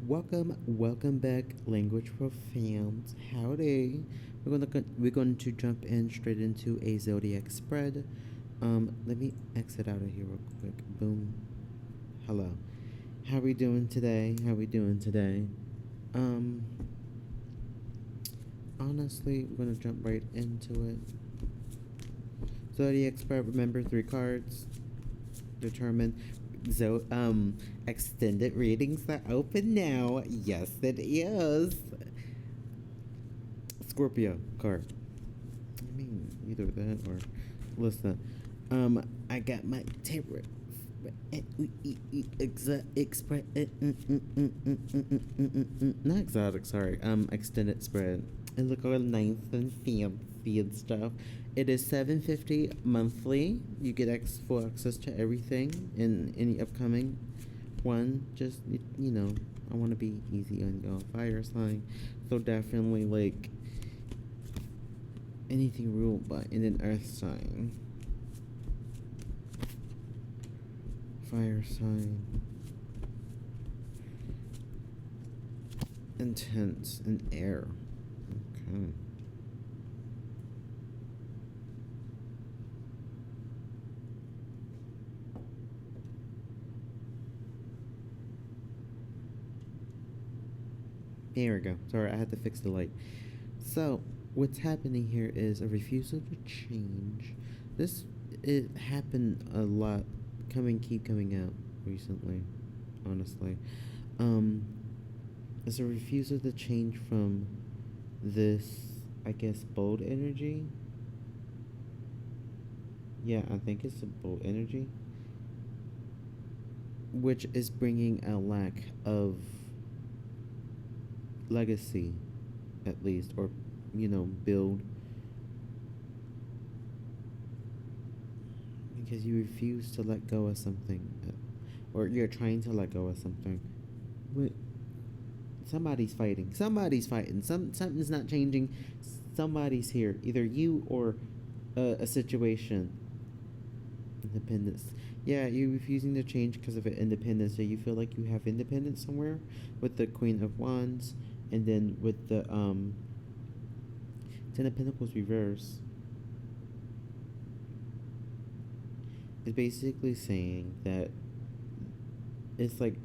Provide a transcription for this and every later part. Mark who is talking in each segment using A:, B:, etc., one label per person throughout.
A: Welcome back, language profound. Howdy. We're going to jump in straight into a zodiac spread. Let me exit out of here real quick. Boom. Hello. How we doing today? Um, Honestly, we're gonna jump right into it. Zodiac spread. Remember, 3 cards. Determine. Extended readings are open now. Yes, it is. Scorpio card. I mean, either that or listen. I got my tarot. Not exotic. Sorry. Extended spread. It look all nice and fancy and stuff. It is $7.50 monthly. You get full access to everything in any upcoming one. Just I want to be easy on y'all. Fire sign, so definitely like anything ruled by in an earth sign. Fire sign. Intense and air. Okay. There we go. Sorry, I had to fix the light. So, what's happening here is a refusal to change. It happened a lot. Keep coming out recently, honestly. It's a refusal to change from this, I guess, bold energy. Yeah, I think it's a bold energy, which is bringing a lack of legacy, at least, or build, because you refuse to let go of something, or you're trying to let go of something. Somebody's fighting. Something's not changing. Somebody's here, either you or a situation. Independence. Yeah, you're refusing to change because of independence. So you feel like you have independence somewhere, with the Queen of Wands, and then with the Ten of Pentacles reverse. It's basically saying that it's like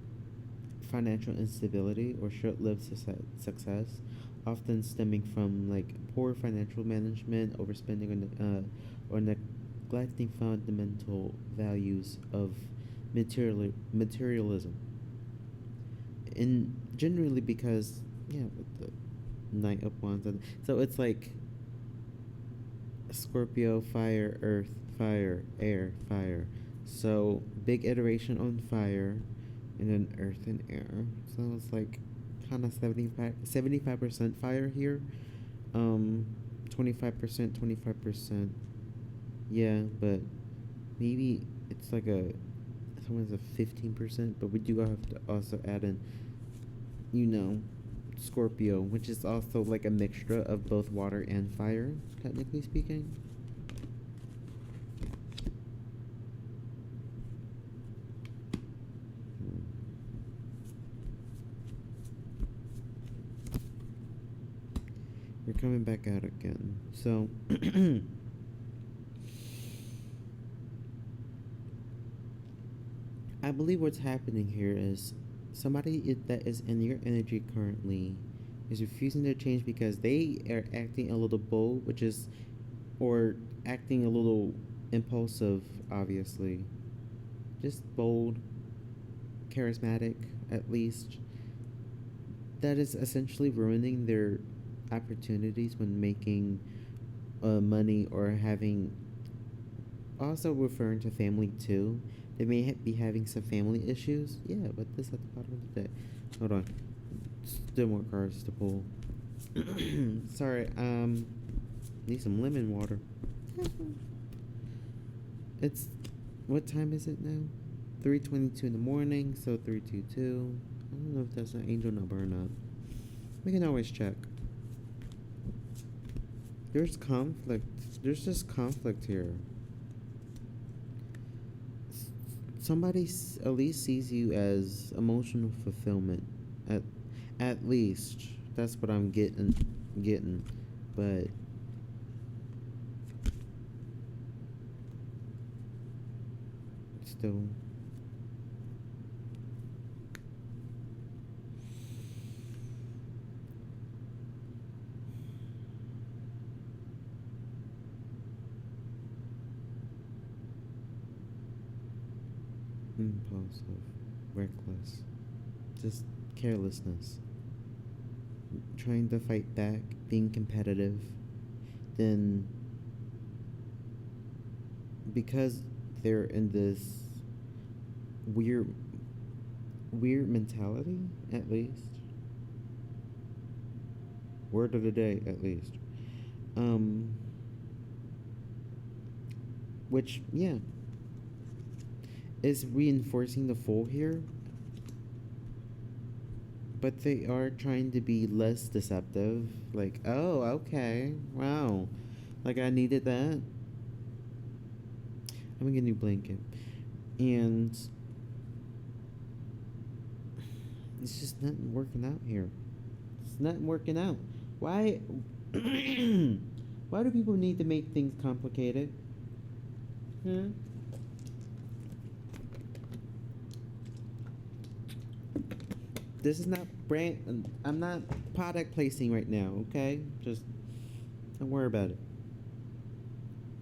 A: financial instability or short-lived success, often stemming from like poor financial management, overspending, or neglecting fundamental values of materialism. And generally because, with the Knight of Wands, so it's like Scorpio, fire, earth, fire, air, fire. So big iteration on fire, and then earth and air. So it's like kind of 75% fire here. 25%. Yeah, but maybe it's like someone's a 15%, but we do have to also add in, Scorpio, which is also like a mixture of both water and fire, technically speaking. We're coming back out again. So I believe what's happening here is somebody that is in your energy currently is refusing to change because they are acting a little bold, or acting a little impulsive, obviously. Just bold, charismatic, at least. That is essentially ruining their opportunities when making money, or having, also referring to family too. They may be having some family issues. Yeah, but this at the bottom of the deck. Hold on. Still more cards to pull. Sorry, need some lemon water. It's, what time is it now? 3:22 in the morning, so 322. I don't know if that's an angel number or not. We can always check. There's conflict. There's just conflict here. Somebody at least sees you as emotional fulfillment. At at least that's what I'm getting. But still, impulsive, reckless, just carelessness, trying to fight back, being competitive, then because they're in this weird weird mentality, at least, word of the day, at least, um which, yeah, is reinforcing the fool here, but they are trying to be less deceptive. Like, oh, okay, wow, like I needed that. I'm gonna get a new blanket, and it's just not working out here. It's not working out. Why? Why do people need to make things complicated? Hmm. This is not brand. I'm not product placing right now. Okay, just don't worry about it.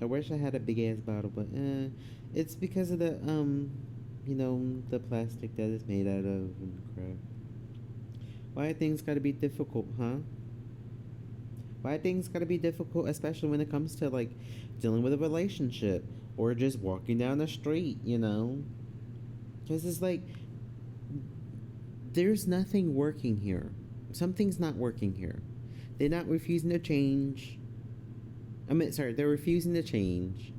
A: I wish I had a big ass bottle, but it's because of the the plastic that it's made out of and crap. Why things gotta be difficult, huh? Why things gotta be difficult, especially when it comes to like dealing with a relationship or just walking down the street, you know? Because it's like there's nothing working here. Something's not working here. They're not refusing to change. Sorry, they're refusing to change,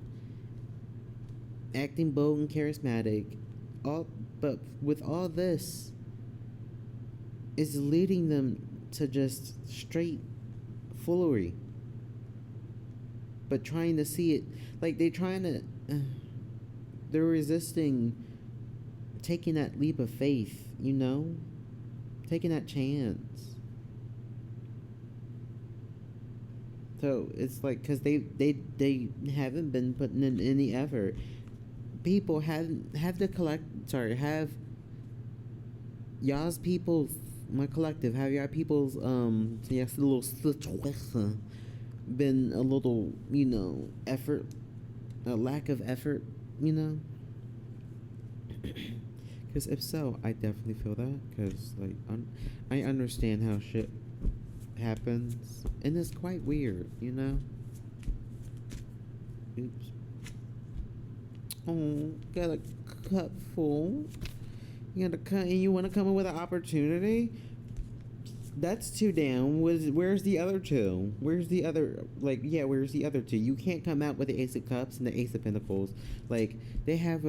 A: acting bold and charismatic, all, but with all this, is leading them to just straight foolery. But trying to see it, like they're resisting taking that leap of faith, taking that chance. So it's like, because they haven't been putting in any effort. People have the have y'all's people, my collective, have y'all people's yes, a little situation been a little, effort, a lack of effort, you know? Because if so, I definitely feel that. Because like I understand how shit happens, and it's quite weird, Oops. Oh, got a cup full. You got a cut, and you want to come in with an opportunity? That's two down. Where's the other two? Where's the other, where's the other two? You can't come out with the Ace of Cups and the Ace of Pentacles. Like, they have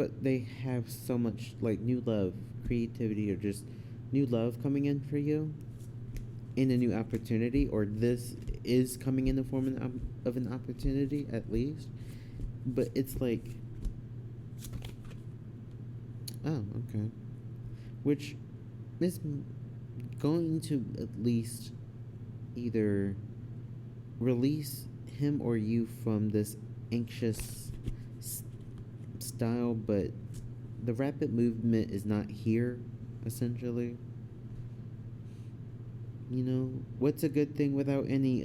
A: so much, like, new love, creativity, or just new love coming in for you in a new opportunity, or this is coming in the form of an opportunity, at least. But it's like, oh, okay. Which is going to at least either release him or you from this anxious style, but the rapid movement is not here, essentially. What's a good thing without any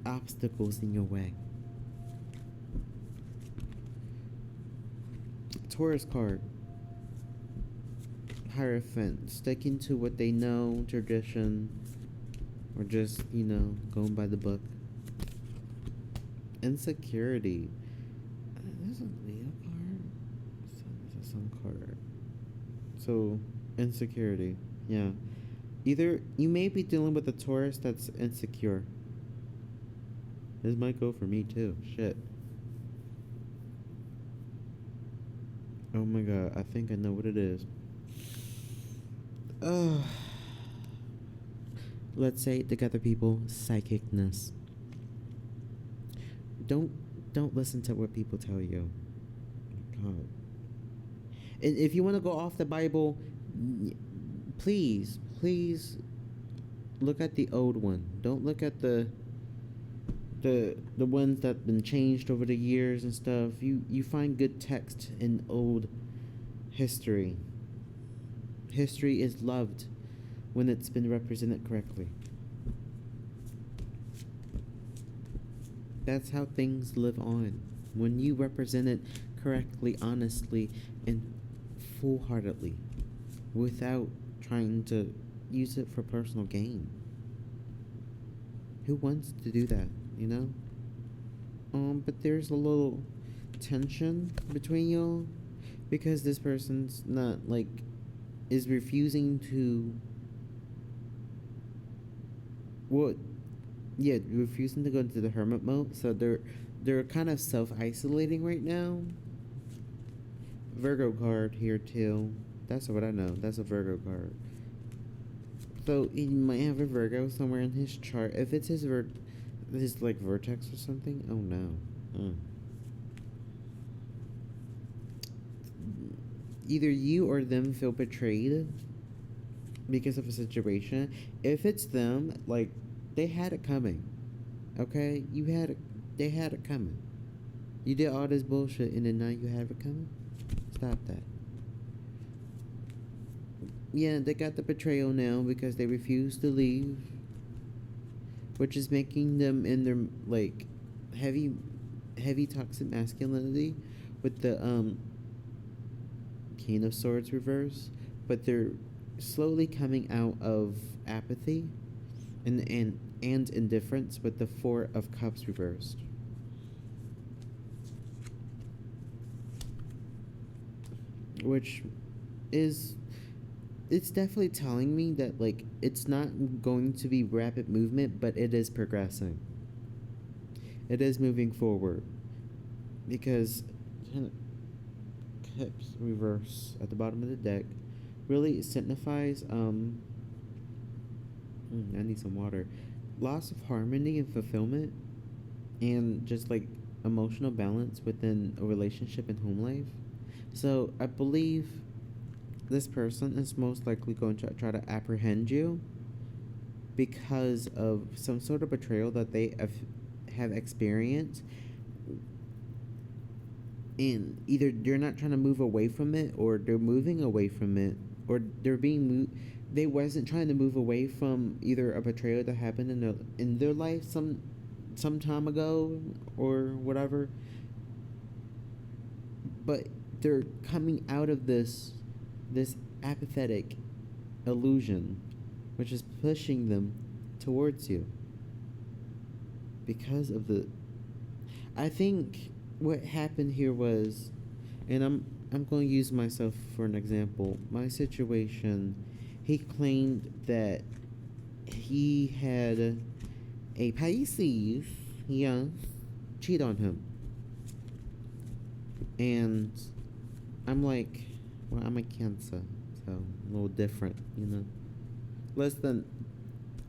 A: obstacles in your way? Taurus card. Hierophant, sticking to what they know, tradition, or just, going by the book. Insecurity. There's a Leo card. There's a Sun card. So, insecurity. Yeah. Either you may be dealing with a Taurus that's insecure. This might go for me too. Shit. Oh my god, I think I know what it is. Let's say it together, people. Psychicness. Don't listen to what people tell you. God. And if you want to go off the Bible, please look at the old one. Don't look at the ones that've been changed over the years and stuff. You find good text in old history. History is loved when it's been represented correctly. That's how things live on. When you represent it correctly, honestly, and full-heartedly, without trying to use it for personal gain. Who wants to do that, you know? But there's a little tension between y'all because this person's not like is refusing to refusing to go into the hermit mode. So they're kind of self-isolating right now. Virgo card here too. That's what I know. That's a Virgo card. So he might have a Virgo somewhere in his chart. If it's his like vertex or something. Oh no. Either you or them feel betrayed because of a situation. If it's them, like they had it coming. Okay? They had it coming. You did all this bullshit and then now you have it coming? Stop that. Yeah, they got the betrayal now because they refuse to leave, which is making them in their like heavy toxic masculinity with the King of Swords reverse, but they're slowly coming out of apathy and indifference with the Four of Cups reversed. Which is, it's definitely telling me that like it's not going to be rapid movement, but it is progressing. It is moving forward because Cups reverse at the bottom of the deck really signifies I need some water. Loss of harmony and fulfillment and just like emotional balance within a relationship and home life. So I believe this person is most likely going to try to apprehend you because of some sort of betrayal that they have experienced. And either they're not trying to move away from it, or they're moving away from it, or they're being moved. They wasn't trying to move away from either a betrayal that happened in their life some time ago or whatever. But they're coming out of this apathetic illusion, which is pushing them towards you because of the. I think what happened here was, and I'm going to use myself for an example. My situation, he claimed that he had a Pisces, cheat on him. And I'm like, well, I'm a Cancer, so a little different, you know. Listen,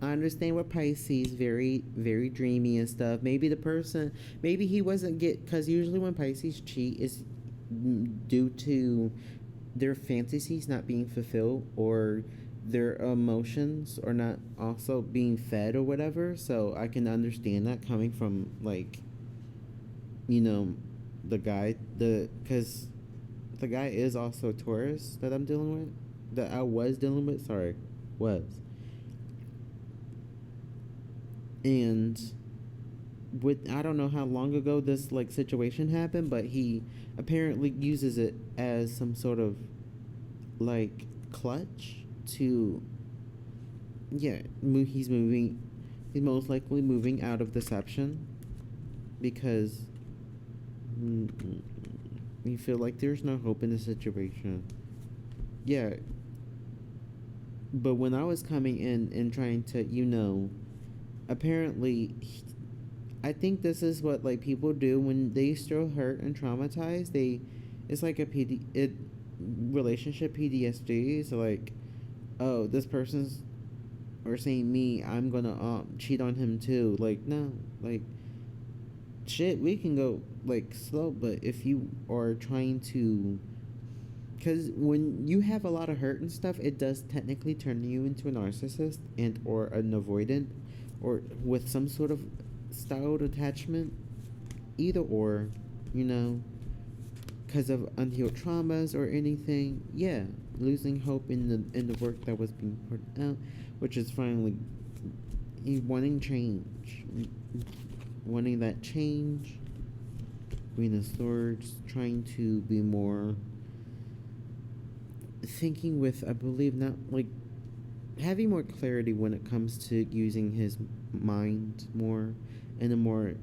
A: I understand what Pisces, very, very dreamy and stuff. Maybe the person, maybe he wasn't because usually when Pisces cheat is due to their fantasies not being fulfilled or their emotions are not also being fed or whatever. So I can understand that coming from like, you know, the guy, because the guy is also a Taurus that I'm dealing with, that I was dealing with, was. And I don't know how long ago this like situation happened, but he apparently uses it as some sort of like clutch to, he's most likely moving out of deception because you feel like there's no hope in the situation. Yeah. But when I was coming in and trying to, apparently, I think this is what like people do when they still hurt and traumatized. It's like a relationship PTSD. So like, oh, this person's or saying me, I'm gonna cheat on him too. Like no, like shit, we can go like slow, but if you are trying to because when you have a lot of hurt and stuff, it does technically turn you into a narcissist and or an avoidant, or with some sort of styled attachment. Either or, you know, because of unhealed traumas or anything. Yeah, losing hope in the work that was being put out, which is finally wanting change, wanting that change. Queen of Swords, trying to be more thinking with, I believe, not like having more clarity when it comes to using his mind more in a more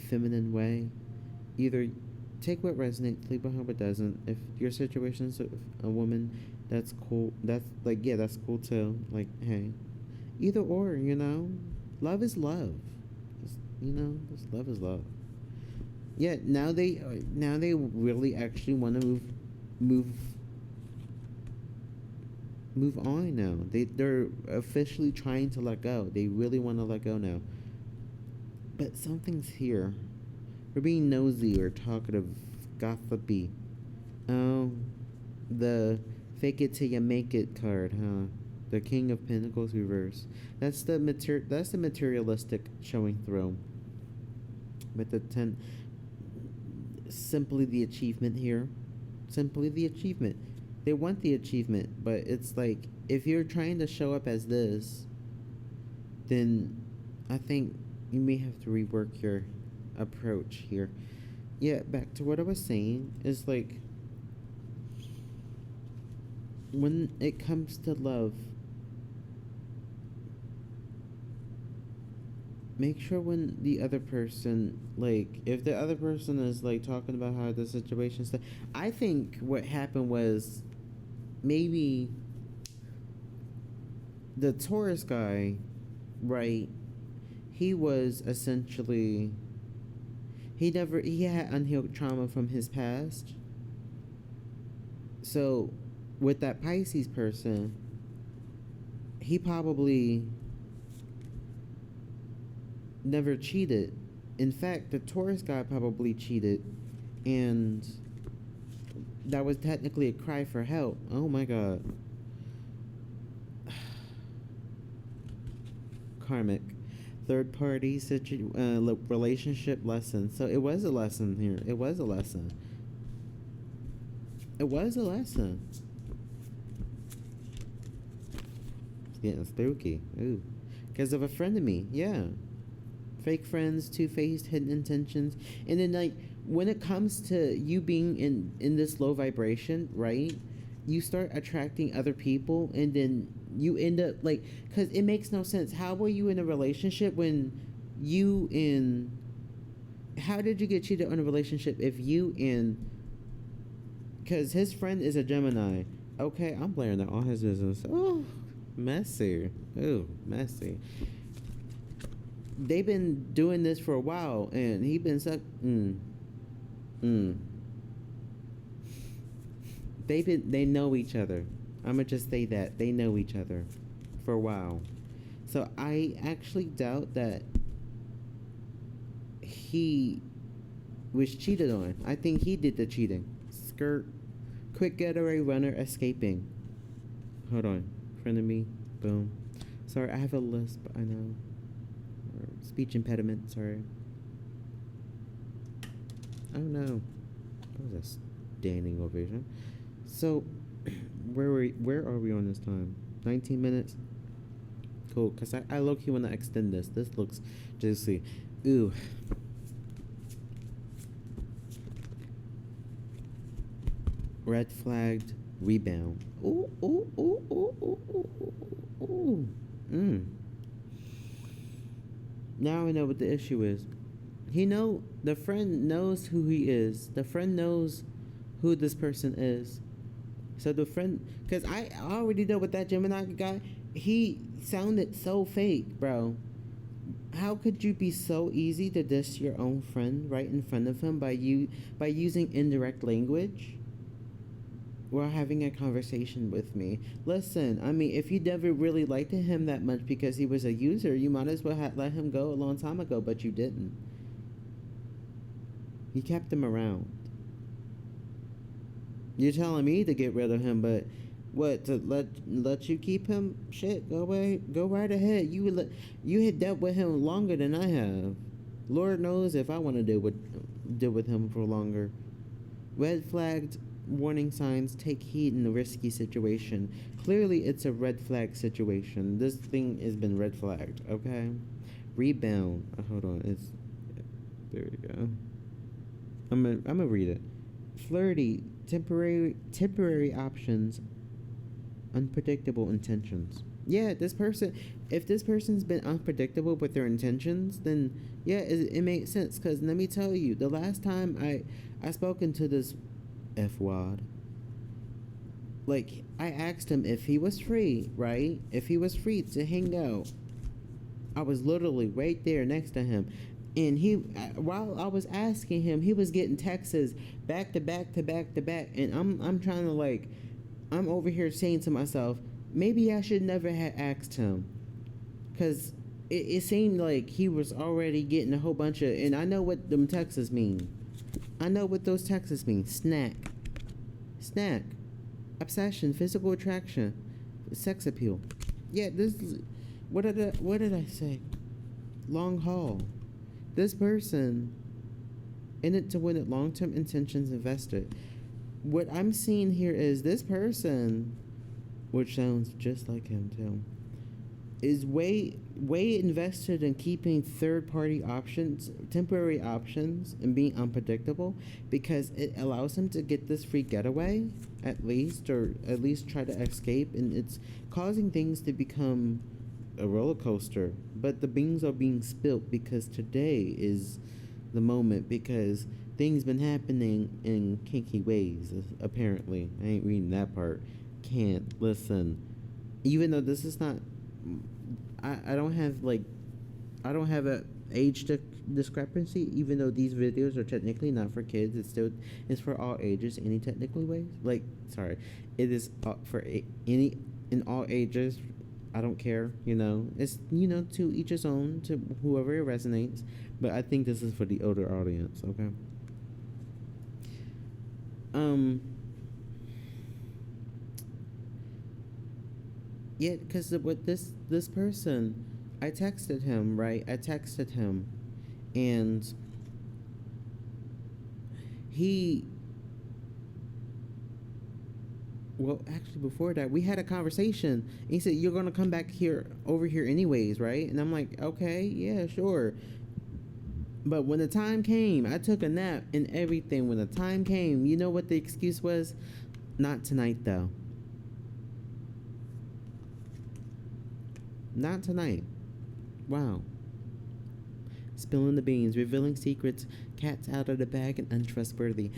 A: feminine way. Either take what resonates, leave behind what doesn't. If your situation is a woman, that's cool. That's like, yeah, that's cool too. Like, hey, either or, you know, love is love. You know, just love is love. Yeah, now they really actually want to move move on now. They're officially trying to let go. They really want to let go now. But something's here. We're being nosy or talkative, gossipy. Oh, the fake it till you make it card, huh? The King of Pentacles reverse. That's the materialistic showing through. With the 10, simply the achievement here. Simply the achievement. They want the achievement, but it's like if you're trying to show up as this, then I think you may have to rework your approach here. Yeah, back to what I was saying is like when it comes to love, make sure when the other person, like if the other person is like talking about how the situation stuff, I think what happened was maybe the Taurus guy, right? He was essentially he had unhealed trauma from his past. So with that Pisces person, he probably never cheated. In fact, the Taurus guy probably cheated, and that was technically a cry for help. Oh my god. Karmic. Third party relationship lesson. So it was a lesson here. It was a lesson. It was a lesson. It's getting spooky. Ooh. Because of a friend of me. Yeah. Fake friends, two-faced, hidden intentions. And then, like, when it comes to you being in this low vibration, right? You start attracting other people, and then you end up, like, because it makes no sense. How were you in a relationship when you in... How did you get cheated on a relationship if you in... Because his friend is a Gemini. Okay, I'm blaring out all his business. Oh, messy. Oh, messy. They've been doing this for a while, and he been suck. They know each other. I'ma just say that they know each other for a while. So I actually doubt that he was cheated on. I think he did the cheating. Skirt, quick getaway runner escaping. Hold on, friend of me. Boom. Sorry, I have a lisp. I know. Speech impediment, sorry. Oh no. That was a standing ovation. So, where are we on this time? 19 minutes? Cool, because I low-key want to extend this. This looks juicy. Ooh. Red flagged rebound. Ooh, ooh, ooh, ooh, ooh, ooh, ooh, ooh. Now I know what the issue is. The friend knows who he is. The friend knows who this person is. So the friend, because I already know with that Gemini guy, he sounded so fake, bro. How could you be so easy to diss your own friend right in front of him by using indirect language? While having a conversation with me. Listen, I mean, if you never really liked him that much because he was a user, you might as well have let him go a long time ago, but you didn't. You kept him around. You're telling me to get rid of him, but what, to let you keep him? Shit, go away, go right ahead. You had dealt with him longer than I have. Lord knows if I want to deal with him for longer. Red flagged warning signs, take heed in a risky situation. Clearly, it's a red flag situation. This thing has been red flagged. Okay, rebound. Hold on, it's there. We go. I'm gonna read it. Flirty, temporary options, unpredictable intentions. Yeah, if this person's been unpredictable with their intentions, then yeah, it makes sense. Because let me tell you, the last time I spoken to this F-wad, like, I asked him if he was free, right? If he was free to hang out. I was literally right there next to him. And while I was asking him, he was getting texts back to back to back to back. And I'm trying to, like, I'm over here saying to myself, maybe I should never have asked him. Because it seemed like he was already getting a whole bunch of, and I know what them texts mean. I know what those texts mean. Snack. Obsession, physical attraction, sex appeal. Yeah, what did I say? Long haul. This person in it to win it, long-term intentions invested. What I'm seeing here is this person, which sounds just like him too, is way invested in keeping third-party options, temporary options, and being unpredictable, because it allows him to get this free getaway, at least try to escape, and it's causing things to become a roller coaster. But the beans are being spilt because today is the moment, because things been happening in kinky ways, apparently. I ain't reading that part. Can't listen. Even though this is not, I don't have a age discrepancy, even though these videos are technically not for kids. It's for all ages, any technically ways. It is for any in all ages. I don't care, It's, to each his own, to whoever it resonates. But I think this is for the older audience, okay? Yeah, because with this person, I texted him, right? And he... Well, actually, before that, we had a conversation. And he said, "You're gonna come back over here anyways, right?" And I'm like, "Okay, yeah, sure." But when the time came, I took a nap and everything. When the time came, you know what the excuse was? Not tonight, though. Not tonight. Wow. Spilling the beans, revealing secrets, cats out of the bag, and untrustworthy.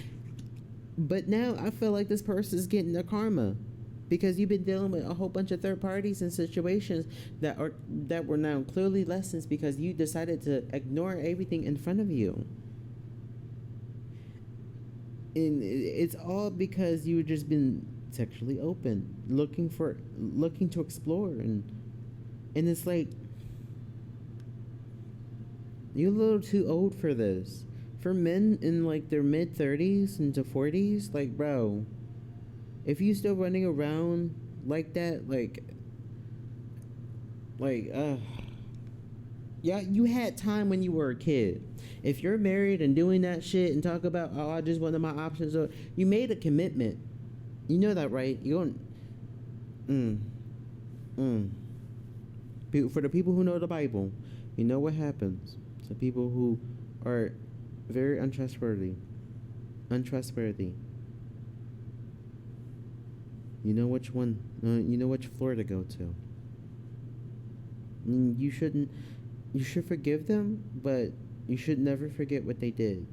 A: But now I feel like this person is getting their karma, because you've been dealing with a whole bunch of third parties and situations that were now clearly lessons, because you decided to ignore everything in front of you. And it's all because you've just been sexually open, looking to explore, and it's like, you're a little too old for this. For men in like their mid-30s into 40s, like, bro, if you still running around like that, yeah, you had time when you were a kid. If you're married and doing that shit and talk about, oh, I just wanted my options, or you made a commitment. You know that, right? You don't. For the people who know the Bible, you know what happens to people who are very untrustworthy. You know which one. You know which floor to go to. You shouldn't. You should forgive them, but you should never forget what they did.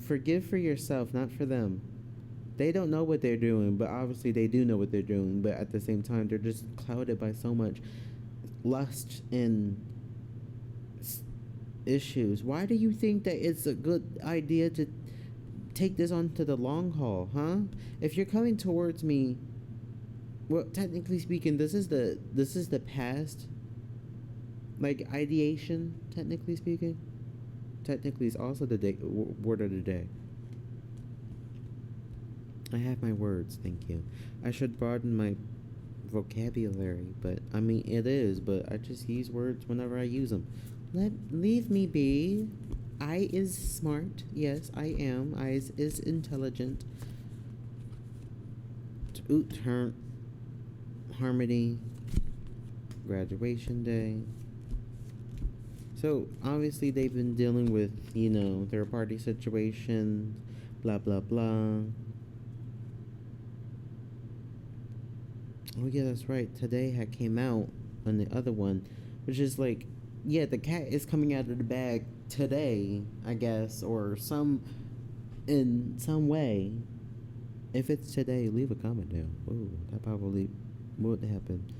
A: Forgive for yourself, not for them. They don't know what they're doing, but obviously they do know what they're doing. But at the same time, they're just clouded by so much lust and issues. Why do you think that it's a good idea to take this on to the long haul, huh? If you're coming towards me, well, technically speaking, this is the past, like, ideation, technically speaking. Technically, it's also the word of the day. I have my words, thank you. I should broaden my vocabulary, but I mean, it is, but I just use words whenever I use them. Leave me be. I is smart. Yes, I am. I is intelligent. Turn harmony. Graduation day. So obviously they've been dealing with, their party situation, blah blah blah. Oh yeah, that's right. Today had came out on the other one, which is like, yeah, the cat is coming out of the bag today, I guess, or in some way. If it's today, leave a comment down. Ooh, that probably would happen.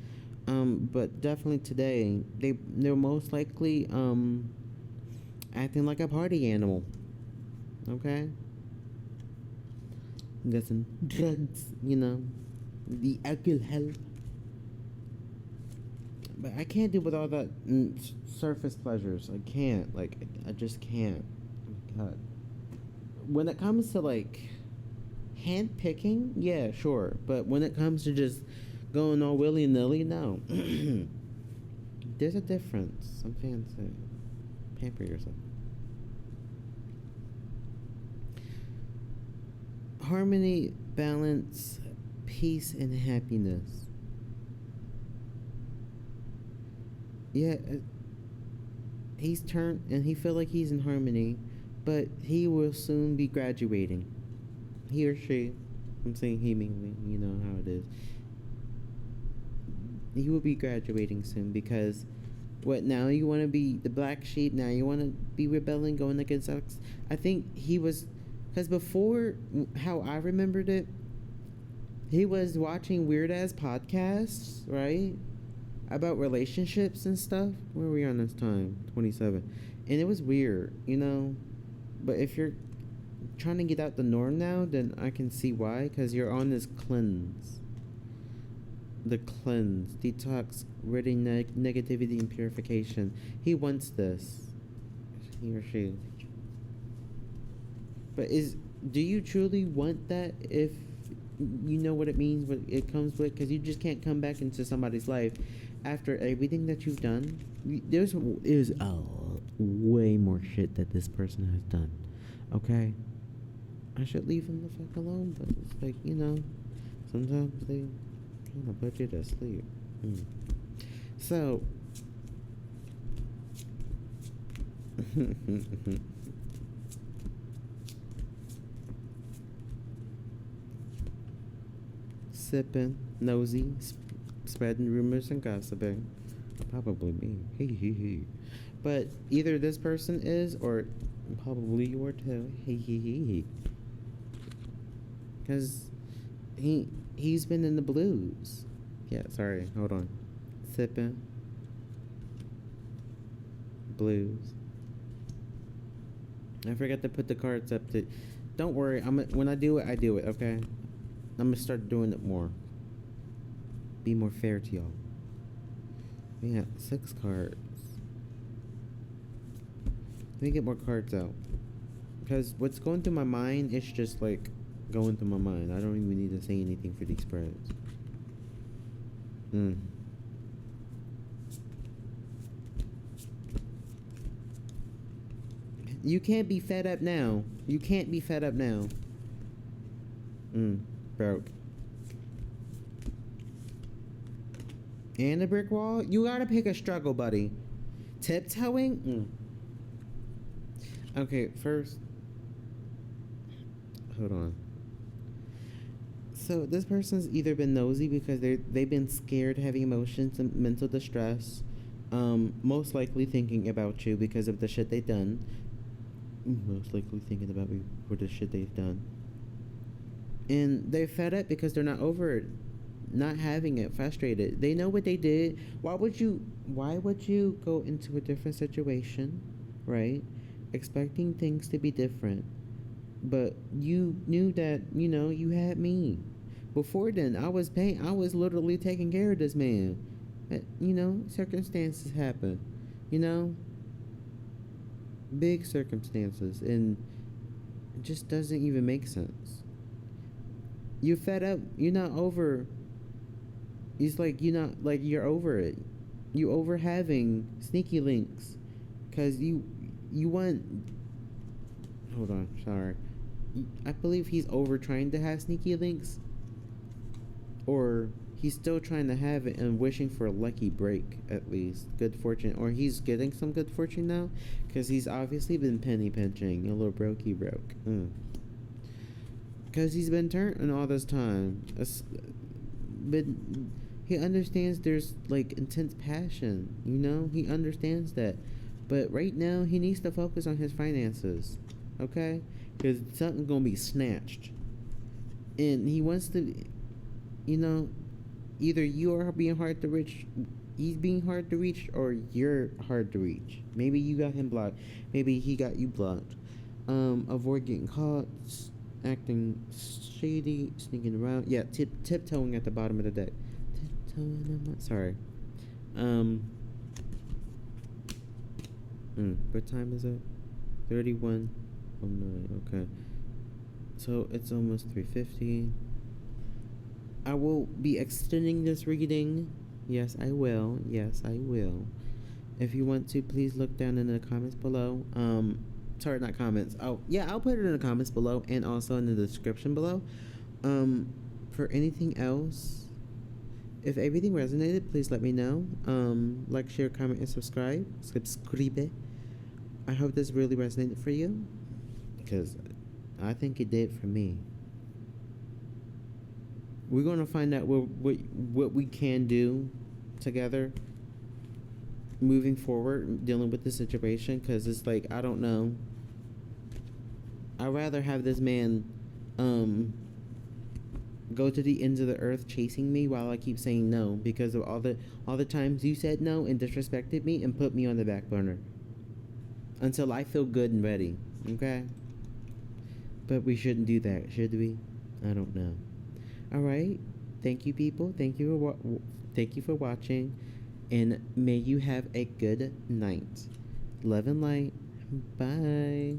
A: But definitely today, they're most likely acting like a party animal. Okay? Got some drugs, the alcohol. But I can't do with all that surface pleasures. I can't. Like, I just can't. Oh my God. When it comes to, like, hand picking, yeah, sure. But when it comes to just going all willy nilly, no. There's a difference. I'm fancy. Pamper yourself. Harmony, balance, peace, and happiness. Yeah, he's turned and he feel like he's in harmony, but he will soon be graduating. He or she, I'm saying he mainly, you know how it is. He will be graduating soon because what now you want to be the black sheep, now you want to be rebelling going against us. I think he was, because before, how I remembered it, he was watching weird ass podcasts, right, about relationships and stuff. Where are we on this time? 27. And it was weird, but if you're trying to get out the norm now, then I can see why, because you're on this cleanse. The cleanse, detox, ridding negativity and purification. He wants this. He or she. But do you truly want that if you know what it means, what it comes with? Because you just can't come back into somebody's life after everything that you've done. There's way more shit that this person has done. Okay? I should leave him the fuck alone, but it's like, sometimes they kind of put you to sleep. So, sipping, nosy, spreading rumors and gossiping. Probably me. He. But either this person is, or probably you are too. He. Because he's been in the blues. Yeah, sorry. Hold on. Sipping. Blues. I forgot to put the cards up to. Don't worry. When I do it, okay? I'm gonna start doing it more. Be more fair to y'all. We got 6 cards. Let me get more cards out. Because what's going through my mind is just like going through my mind. I don't even need to say anything for these spreads. You can't be fed up now. You can't be fed up now. Broke. And a brick wall? You gotta pick a struggle, buddy. Tiptoeing? Okay, first. Hold on. So this person's either been nosy because they've been scared, having emotions and mental distress. Most likely thinking about you because of the shit they've done. Most likely thinking about me for the shit they've done. And they're fed up because they're not over it. Not having it, frustrated. They know what they did. Why would you go into a different situation, right? Expecting things to be different. But you knew that, you had me. Before then, I was literally taking care of this man. But, circumstances happen. Big circumstances. And it just doesn't even make sense. You fed up. You're not over. It's like you're not like you're over it. You over having sneaky links, cause you want. Hold on, sorry. I believe he's over trying to have sneaky links, or he's still trying to have it and wishing for a lucky break, at least good fortune, or he's getting some good fortune now, cause he's obviously been penny pinching, a little brokey broke. Cause he's been turning all this time. But he understands there's like intense passion, you know? He understands that. But right now, he needs to focus on his finances, okay? Because something's gonna be snatched. And he wants to, you know, either you are being hard to reach, he's being hard to reach, or you're hard to reach. Maybe you got him blocked. Maybe he got you blocked. Avoid getting caught, acting shady, sneaking around. Yeah, tiptoeing at the bottom of the deck. Sorry. What time is it? 31:09. Okay. So it's almost 3:50. I will be extending this reading. Yes, I will. Yes, I will. If you want to, please look down in the comments below. Sorry, not comments. Oh, yeah, I'll put it in the comments below and also in the description below. For anything else, if everything resonated, please let me know. Like, share, comment, and subscribe. Subscribe. I hope this really resonated for you, because I think it did for me. We're gonna find out what we can do together moving forward, dealing with the situation, because it's like, I don't know. I'd rather have this man go to the ends of the earth chasing me while I keep saying no, because of all the times you said no and disrespected me and put me on the back burner until I feel good and ready. Okay? But we shouldn't do that, should we? I don't know. All right. Thank you, people. Thank you for watching, and may you have a good night. Love and light. Bye.